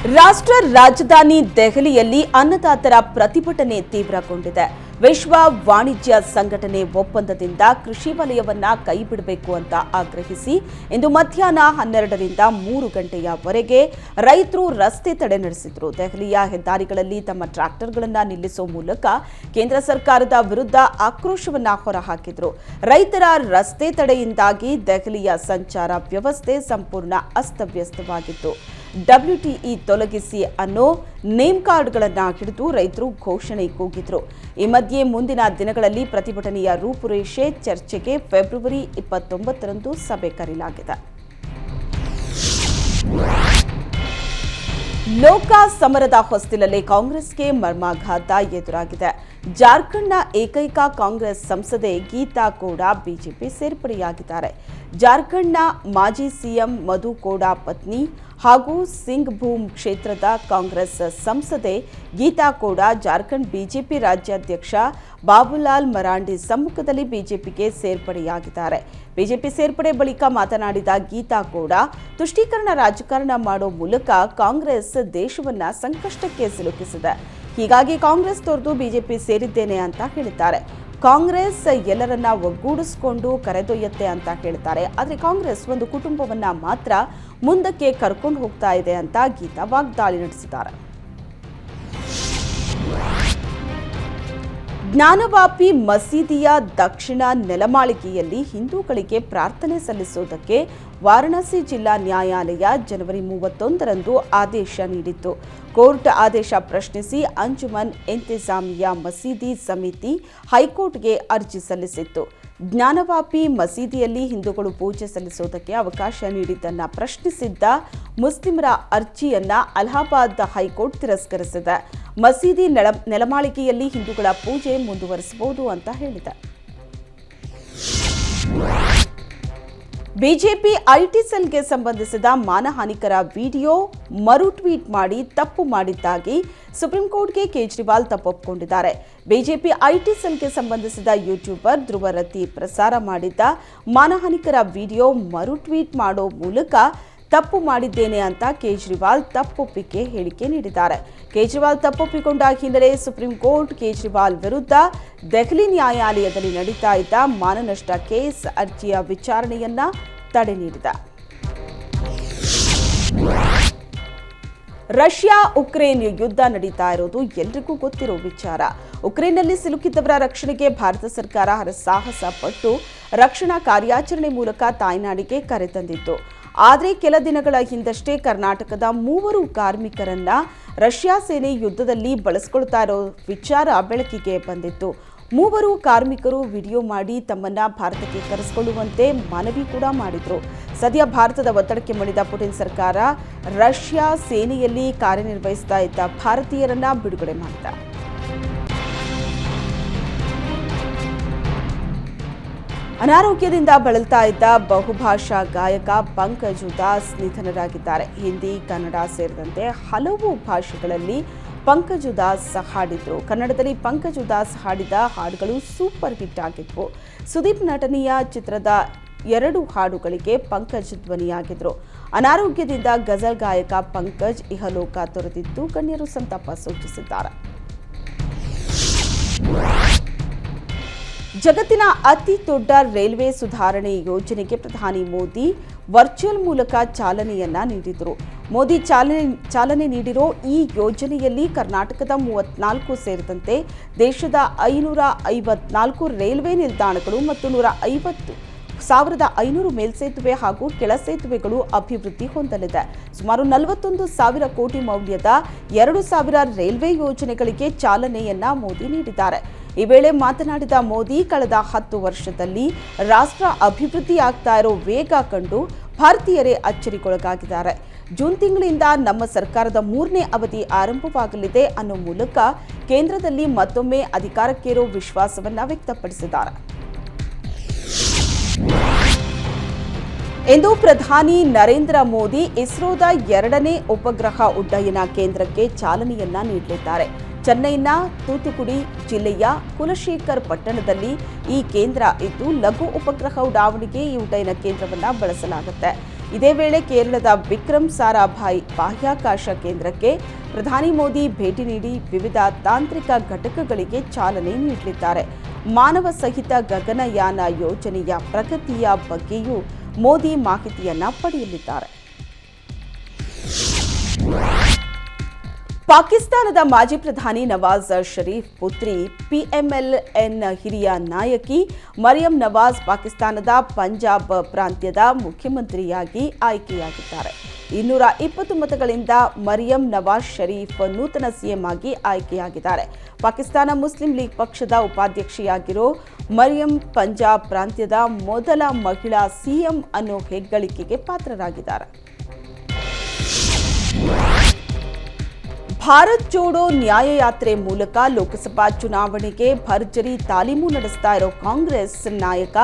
ರಾಷ್ಟ್ರ ರಾಜಧಾನಿ ದೆಹಲಿಯಲ್ಲಿ ಅನ್ನದಾತರ ಪ್ರತಿಭಟನೆ ತೀವ್ರಗೊಂಡಿದೆ. ವಿಶ್ವ ವಾಣಿಜ್ಯ ಸಂಘಟನೆ ಒಪ್ಪಂದದಿಂದ ಕೃಷಿ ವಲಯವನ್ನ ಕೈಬಿಡಬೇಕು ಅಂತ ಆಗ್ರಹಿಸಿ ಇಂದು ಮಧ್ಯಾಹ್ನ 12ರಿಂದ 3 ಗಂಟೆಯವರೆಗೆ ರೈತರು ರಸ್ತೆ ತಡೆ ನಡೆಸಿದರು. ದೆಹಲಿಯ ಹೆದ್ದಾರಿಗಳಲ್ಲಿ ತಮ್ಮ ಟ್ರ್ಯಾಕ್ಟರ್ಗಳನ್ನು ನಿಲ್ಲಿಸುವ ಮೂಲಕ ಕೇಂದ್ರ ಸರ್ಕಾರದ ವಿರುದ್ಧ ಆಕ್ರೋಶವನ್ನ ಹೊರಹಾಕಿದರು. ರೈತರ ರಸ್ತೆ ತಡೆಯಿಂದಾಗಿ ದೆಹಲಿಯ ಸಂಚಾರ ವ್ಯವಸ್ಥೆ ಸಂಪೂರ್ಣ ಅಸ್ತವ್ಯಸ್ತವಾಗಿತ್ತು. WTE ತೊಲಗಿಸಿ ಅನ್ನೋ ನೇಮ್ ಕಾರ್ಡ್ಗಳನ್ನು ಹಿಡಿದು ರೈತರು ಘೋಷಣೆ ಕೂಗಿದ್ರು. ಈ ಮಧ್ಯೆ ಮುಂದಿನ ದಿನಗಳಲ್ಲಿ ಪ್ರತಿಭಟನೆಯ ರೂಪುರೇಷೆ ಚರ್ಚೆಗೆ ಫೆಬ್ರವರಿ 29ರಂದು ಸಭೆ ಕರೆಯಲಾಗಿದೆ. ಲೋಕ ಸಮರದ ಹೊಸ್ತಿಲಲ್ಲಿ ಕಾಂಗ್ರೆಸ್ಗೆ ಮರ್ಮಾಘಾತ ಎದುರಾಗಿದೆ. ಜಾರ್ಖಂಡ್ನ ಏಕೈಕ ಕಾಂಗ್ರೆಸ್ ಸಂಸದೆ ಗೀತಾ ಕೋಡಾ ಬಿಜೆಪಿ ಸೇರ್ಪಡೆಯಾಗಿದ್ದಾರೆ. ಜಾರ್ಖಂಡ್ನ ಮಾಜಿ ಸಿಎಂ ಮಧು ಕೋಡಾ ಪತ್ನಿ ಹಾಗೂ ಸಿಂಗ್ಭೂಮ್ ಕ್ಷೇತ್ರದ ಕಾಂಗ್ರೆಸ್ ಸಂಸದೆ ಗೀತಾ ಕೋಡಾ ಜಾರ್ಖಂಡ್ ಬಿಜೆಪಿ ರಾಜ್ಯಾಧ್ಯಕ್ಷ ಬಾಬುಲಾಲ್ ಮರಾಂಡಿ ಸಮ್ಮುಖದಲ್ಲಿ ಬಿಜೆಪಿಗೆ ಸೇರ್ಪಡೆಯಾಗಿದ್ದಾರೆ. ಬಿಜೆಪಿ ಸೇರ್ಪಡೆ ಬಳಿಕ ಮಾತನಾಡಿದ ಗೀತಾ ಕೋಡಾ, ತುಷ್ಟೀಕರಣ ರಾಜಕಾರಣ ಮಾಡೋ ಮೂಲಕ ಕಾಂಗ್ರೆಸ್ ದೇಶವನ್ನ ಸಂಕಷ್ಟಕ್ಕೆ ಸಿಲುಕಿಸಿದೆ. ಹೀಗಾಗಿ ಕಾಂಗ್ರೆಸ್ ತೊರೆದು ಬಿಜೆಪಿ ಸೇರಿದ್ದೇನೆ ಅಂತ ಹೇಳಿದ್ದಾರೆ. ಕಾಂಗ್ರೆಸ್ ಎಲ್ಲರನ್ನ ಒಗ್ಗೂಡಿಸಿಕೊಂಡು ಕರೆದೊಯ್ಯುತ್ತೆ ಅಂತ ಹೇಳ್ತಾರೆ. ಆದರೆ ಕಾಂಗ್ರೆಸ್ ಒಂದು ಕುಟುಂಬವನ್ನ ಮಾತ್ರ ಮುಂದಕ್ಕೆ ಕರ್ಕೊಂಡು ಹೋಗ್ತಾ ಇದೆ ಅಂತ ಗೀತಾ ವಾಗ್ದಾಳಿ ನಡೆಸಿದ್ದಾರೆ. ಜ್ಞಾನವಾಪಿ ಮಸೀದಿಯ ದಕ್ಷಿಣ ನೆಲಮಾಳಿಗೆಯಲ್ಲಿ ಹಿಂದೂಗಳಿಗೆ ಪ್ರಾರ್ಥನೆ ಸಲ್ಲಿಸುವುದಕ್ಕೆ ವಾರಣಾಸಿ ಜಿಲ್ಲಾ ನ್ಯಾಯಾಲಯ ಜನವರಿ 31ರಂದು ಆದೇಶ ನೀಡಿತ್ತು. ಕೋರ್ಟ್ ಆದೇಶ ಪ್ರಶ್ನಿಸಿ ಅಂಜುಮನ್ ಇಂತಿಜಾಮಿಯಾ ಮಸೀದಿ ಸಮಿತಿ ಹೈಕೋರ್ಟ್ಗೆ ಅರ್ಜಿ ಸಲ್ಲಿಸಿತ್ತು. ಜ್ಞಾನವಾಪಿ ಮಸೀದಿಯಲ್ಲಿ ಹಿಂದೂಗಳು ಪೂಜೆ ಸಲ್ಲಿಸುವುದಕ್ಕೆ ಅವಕಾಶ ನೀಡಿದ್ದನ್ನು ಪ್ರಶ್ನಿಸಿದ್ದ ಮುಸ್ಲಿಮರ ಅರ್ಜಿಯನ್ನ ಅಲಹಾಬಾದ್ ಹೈಕೋರ್ಟ್ ತಿರಸ್ಕರಿಸಿದೆ. ಮಸೀದಿ ನೆಲಮಾಳಿಗೆಯಲ್ಲಿ ಹಿಂದೂಗಳ ಪೂಜೆ ಮುಂದುವರಿಸಬಹುದು ಅಂತ ಹೇಳಿದೆ. ಬಿಜೆಪಿ ಐಟಿ ಸೆಲ್ಗೆ ಸಂಬಂಧಿಸಿದ ಮಾನಹಾನಿಕರ ವಿಡಿಯೋ ಮರು ಟ್ವೀಟ್ ಮಾಡಿ ತಪ್ಪು ಮಾಡಿದ್ದಾಗಿ ಸುಪ್ರೀಂ ಕೋರ್ಟ್ಗೆ ಕೇಜ್ರಿವಾಲ್ ತಪ್ಪೊಪ್ಪಿಕೊಂಡಿದ್ದಾರೆ. ಬಿಜೆಪಿ ಐಟಿ ಸೆಲ್ಗೆ ಸಂಬಂಧಿಸಿದ ಯೂಟ್ಯೂಬರ್ ಧ್ರುವ ರತಿ ಪ್ರಸಾರ ಮಾಡಿದ್ದ ಮಾನಹಾನಿಕರ ವಿಡಿಯೋ ಮರು ಟ್ವೀಟ್ ಮಾಡೋ ಮೂಲಕ ತಪ್ಪು ಮಾಡಿದ್ದೇನೆ ಅಂತ ಕೇಜ್ರಿವಾಲ್ ತಪ್ಪೊಪ್ಪಿಗೆ ಹೇಳಿಕೆ ನೀಡಿದ್ದಾರೆ. ಕೇಜ್ರಿವಾಲ್ ತಪ್ಪೊಪ್ಪಿಕೊಂಡ ಹಿನ್ನೆಲೆ ಸುಪ್ರೀಂ ಕೋರ್ಟ್ ಕೇಜ್ರಿವಾಲ್ ವಿರುದ್ಧ ದೆಹಲಿ ನ್ಯಾಯಾಲಯದಲ್ಲಿ ನಡೀತಾ ಇದ್ದ ಮಾನನಷ್ಟ ಕೇಸ್ ಅರ್ಜಿಯ ವಿಚಾರಣೆಯನ್ನ ತಡೆ ನೀಡಿದೆ. ರಷ್ಯಾ ಉಕ್ರೇನ್ ಯುದ್ಧ ನಡೀತಾ ಇರೋದು ಎಲ್ರಿಗೂ ಗೊತ್ತಿರೋ ವಿಚಾರ. ಉಕ್ರೇನ್ನಲ್ಲಿ ಸಿಲುಕಿದ್ದವರ ರಕ್ಷಣೆಗೆ ಭಾರತ ಸರ್ಕಾರ ಹರಸಾಹಸ ಪಟ್ಟು ರಕ್ಷಣಾ ಕಾರ್ಯಾಚರಣೆ ಮೂಲಕ ತಾಯ್ನಾಡಿಗೆ ಕರೆತಂದಿತ್ತು. ಆದರೆ ಕೆಲ ದಿನಗಳ ಹಿಂದಷ್ಟೇ ಕರ್ನಾಟಕದ 3 ಕಾರ್ಮಿಕರನ್ನ ರಷ್ಯಾ ಸೇನೆ ಯುದ್ಧದಲ್ಲಿ ಬಳಸಿಕೊಳ್ತಾ ಇರೋ ವಿಚಾರ ಬೆಳಕಿಗೆ ಬಂದಿತ್ತು. 3 ಕಾರ್ಮಿಕರು ವಿಡಿಯೋ ಮಾಡಿ ತಮ್ಮನ್ನ ಭಾರತಕ್ಕೆ ಕರೆಸಿಕೊಳ್ಳುವಂತೆ ಮನವಿ ಕೂಡ ಮಾಡಿದ್ರು. ಸದ್ಯ ಭಾರತದ ಒತ್ತಡಕ್ಕೆ ಮಣಿದ ಪುಟಿನ್ ಸರ್ಕಾರ ರಷ್ಯಾ ಸೇನೆಯಲ್ಲಿ ಕಾರ್ಯನಿರ್ವಹಿಸ್ತಾ ಇದ್ದ ಭಾರತೀಯರನ್ನ ಬಿಡುಗಡೆ ಮಾಡಿದೆ. ಅನಾರೋಗ್ಯದಿಂದ ಬಳಲ್ತಾ ಇದ್ದ ಬಹುಭಾಷಾ ಗಾಯಕ ಪಂಕಜ್ ಉದಾಸ್ ನಿಧನರಾಗಿದ್ದಾರೆ. ಹಿಂದಿ, ಕನ್ನಡ ಸೇರಿದಂತೆ ಹಲವು ಭಾಷೆಗಳಲ್ಲಿ ಪಂಕಜ್ ಉದಾಸ್ ಹಾಡಿದ್ರು. ಕನ್ನಡದಲ್ಲಿ ಪಂಕಜ್ ಉದಾಸ್ ಹಾಡಿದ ಹಾಡುಗಳು ಸೂಪರ್ ಹಿಟ್ ಆಗಿದ್ವು. ಸುದೀಪ್ ನಟನೆಯ ಚಿತ್ರದ 2 ಹಾಡುಗಳಿಗೆ ಪಂಕಜ್ ಧ್ವನಿಯಾಗಿದ್ರು. ಅನಾರೋಗ್ಯದಿಂದ ಗಜಲ್ ಗಾಯಕ ಪಂಕಜ್ ಇಹಲೋಕ ತೊರೆದಿದ್ದು ಗಣ್ಯರು ಸಂತಾಪ ಸೂಚಿಸಿದ್ದಾರೆ. ಜಗತ್ತಿನ ಅತಿ ದೊಡ್ಡ ರೈಲ್ವೆ ಸುಧಾರಣೆ ಯೋಜನೆಗೆ ಪ್ರಧಾನಿ ಮೋದಿ ವರ್ಚುವಲ್ ಮೂಲಕ ಚಾಲನೆಯನ್ನ ನೀಡಿದರು. ಮೋದಿ ಚಾಲನೆ ನೀಡಿರೋ ಈ ಯೋಜನೆಯಲ್ಲಿ ಕರ್ನಾಟಕದ 34 ಸೇರಿದಂತೆ ದೇಶದ 554 ರೈಲ್ವೆ ನಿಲ್ದಾಣಗಳು ಮತ್ತು 150,500 ಮೇಲ್ಸೇತುವೆ ಹಾಗೂ ಕೆಳಸೇತುವೆಗಳು ಅಭಿವೃದ್ಧಿ ಹೊಂದಲಿದೆ. ಸುಮಾರು 41,000 ಕೋಟಿ ಮೌಲ್ಯದ 2,000 ರೈಲ್ವೆ ಯೋಜನೆಗಳಿಗೆ ಚಾಲನೆಯನ್ನ ಮೋದಿ ನೀಡಿದ್ದಾರೆ. ಈ ವೇಳೆ ಮಾತನಾಡಿದ ಮೋದಿ, ಕಳೆದ 10 ವರ್ಷದಲ್ಲಿ ರಾಷ್ಟ್ರ ಅಭಿವೃದ್ಧಿಯಾಗ್ತಾ ಇರೋ ವೇಗ ಕಂಡು ಭಾರತೀಯರೇ ಅಚ್ಚರಿಗೊಳಗಾಗಿದ್ದಾರೆ. ಜೂನ್ ತಿಂಗಳಿಂದ ನಮ್ಮ ಸರ್ಕಾರದ 3ನೇ ಅವಧಿ ಆರಂಭವಾಗಲಿದೆ ಅನ್ನೋ ಮೂಲಕ ಕೇಂದ್ರದಲ್ಲಿ ಮತ್ತೊಮ್ಮೆ ಅಧಿಕಾರಕ್ಕೇರೋ ವಿಶ್ವಾಸವನ್ನ ವ್ಯಕ್ತಪಡಿಸಿದ್ದಾರೆ. ಇಂದು ಪ್ರಧಾನಿ ನರೇಂದ್ರ ಮೋದಿ ಇಸ್ರೋದ 2ನೇ ಉಪಗ್ರಹ ಉಡ್ಡಯನ ಕೇಂದ್ರಕ್ಕೆ ಚಾಲನೆಯನ್ನ ನೀಡಲಿದ್ದಾರೆ. ಚೆನ್ನೈನ ತೂತುಕುಡಿ ಜಿಲ್ಲೆಯ ಕುಲಶೇಖರ್ ಪಟ್ಟಣದಲ್ಲಿ ಈ ಕೇಂದ್ರ ಇದ್ದು ಲಘು ಉಪಗ್ರಹ ಉಡಾವಣೆಗೆ ಈ ಉಡ್ಡಯನ ಕೇಂದ್ರವನ್ನು ಬಳಸಲಾಗುತ್ತೆ. ಇದೇ ವೇಳೆ ಕೇರಳದ ವಿಕ್ರಮ್ ಸಾರಾಭಾಯ್ ಬಾಹ್ಯಾಕಾಶ ಕೇಂದ್ರಕ್ಕೆ ಪ್ರಧಾನಿ ಮೋದಿ ಭೇಟಿ ನೀಡಿ ವಿವಿಧ ತಾಂತ್ರಿಕ ಘಟಕಗಳಿಗೆ ಚಾಲನೆ ನೀಡಲಿದ್ದಾರೆ. ಮಾನವ ಸಹಿತ ಗಗನಯಾನ ಯೋಜನೆಯ ಪ್ರಗತಿಯ ಬಗ್ಗೆಯೂ ಮೋದಿ ಮಾಹಿತಿಯನ್ನ ಪಡೆಯಲಿದ್ದಾರೆ. ಪಾಕಿಸ್ತಾನದ ಮಾಜಿ ಪ್ರಧಾನಿ ನವಾಜ್ ಶರೀಫ್ ಪುತ್ರಿ PMLN ಹಿರಿಯ ನಾಯಕಿ ಮರಿಯಂ ನವಾಜ್ ಪಾಕಿಸ್ತಾನದ ಪಂಜಾಬ್ ಪ್ರಾಂತ್ಯದ ಮುಖ್ಯಮಂತ್ರಿಯಾಗಿ ಆಯ್ಕೆಯಾಗಿದ್ದಾರೆ. 220 ಮತಗಳಿಂದ ಮರಿಯಂ ನವಾಜ್ ಶರೀಫ್ ನೂತನ ಸಿಎಂ ಆಗಿ ಆಯ್ಕೆಯಾಗಿದ್ದಾರೆ. ಪಾಕಿಸ್ತಾನ ಮುಸ್ಲಿಂ ಲೀಗ್ ಪಕ್ಷದ ಉಪಾಧ್ಯಕ್ಷೆಯಾಗಿರೋ ಮರಿಯಂ ಪಂಜಾಬ್ ಪ್ರಾಂತ್ಯದ ಮೊದಲ ಮಹಿಳಾ ಸಿಎಂ ಅನ್ನೋ ಹೆಗ್ಗಳಿಕೆಗೆ ಪಾತ್ರರಾಗಿದ್ದಾರೆ. ಭಾರತ್ ಜೋಡೋ ನ್ಯಾಯಯಾತ್ರೆ ಮೂಲಕ ಲೋಕಸಭಾ ಚುನಾವಣೆಗೆ ಭರ್ಜರಿ ತಾಲೀಮು ನಡೆಸ್ತಾ ಇರೋ ಕಾಂಗ್ರೆಸ್ ನಾಯಕ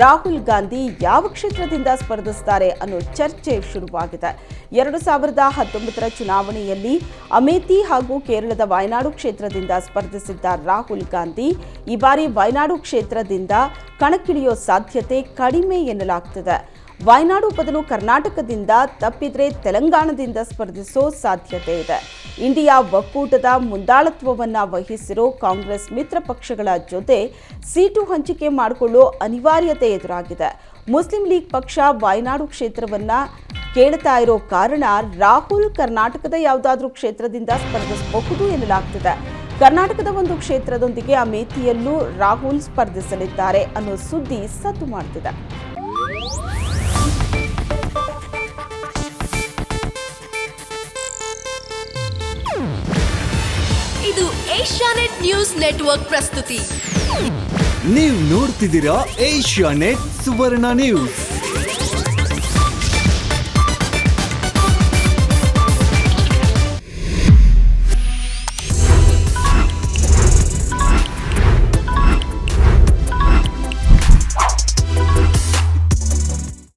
ರಾಹುಲ್ ಗಾಂಧಿ ಯಾವ ಕ್ಷೇತ್ರದಿಂದ ಸ್ಪರ್ಧಿಸುತ್ತಾರೆ ಅನ್ನೋ ಚರ್ಚೆ ಶುರುವಾಗಿದೆ. 2019ರ ಚುನಾವಣೆಯಲ್ಲಿ ಅಮೇಥಿ ಹಾಗೂ ಕೇರಳದ ವಯನಾಡು ಕ್ಷೇತ್ರದಿಂದ ಸ್ಪರ್ಧಿಸಿದ್ದ ರಾಹುಲ್ ಗಾಂಧಿ ಈ ಬಾರಿ ವಯನಾಡು ಕ್ಷೇತ್ರದಿಂದ ಕಣಕ್ಕಿಳಿಯೋ ಸಾಧ್ಯತೆ ಕಡಿಮೆ ಎನ್ನಲಾಗ್ತಿದೆ. ವಯನಾಡು ಬದಲು ಕರ್ನಾಟಕದಿಂದ ತಪ್ಪಿದ್ರೆ ತೆಲಂಗಾಣದಿಂದ ಸ್ಪರ್ಧಿಸೋ ಸಾಧ್ಯತೆ ಇದೆ. ಇಂಡಿಯಾ ಒಕ್ಕೂಟದ ಮುಂದಾಳತ್ವವನ್ನ ವಹಿಸಿರೋ ಕಾಂಗ್ರೆಸ್ ಮಿತ್ರ ಪಕ್ಷಗಳ ಜೊತೆ ಸೀಟು ಹಂಚಿಕೆ ಮಾಡಿಕೊಳ್ಳೋ ಅನಿವಾರ್ಯತೆ ಎದುರಾಗಿದೆ. ಮುಸ್ಲಿಂ ಲೀಗ್ ಪಕ್ಷ ವಯನಾಡು ಕ್ಷೇತ್ರವನ್ನ ಕೇಳ್ತಾ ಇರೋ ಕಾರಣ ರಾಹುಲ್ ಕರ್ನಾಟಕದ ಯಾವುದಾದ್ರೂ ಕ್ಷೇತ್ರದಿಂದ ಸ್ಪರ್ಧಿಸಬಹುದು ಎನ್ನಲಾಗ್ತಿದೆ. ಕರ್ನಾಟಕದ ಒಂದು ಕ್ಷೇತ್ರದೊಂದಿಗೆ ಅಮೇಥಿಯಲ್ಲೂ ರಾಹುಲ್ ಸ್ಪರ್ಧಿಸಲಿದ್ದಾರೆ ಅನ್ನೋ ಸುದ್ದಿ ಸದ್ದು ಮಾಡ್ತಿದೆ. ಇದು ಏಷ್ಯಾನೆಟ್ ನ್ಯೂಸ್ ನೆಟ್ವರ್ಕ್ ಪ್ರಸ್ತುತಿ. ನೀವು ನೋಡ್ತಿದ್ದೀರಾ ಏಷ್ಯಾನೆಟ್ ಸುವರ್ಣ ನ್ಯೂಸ್.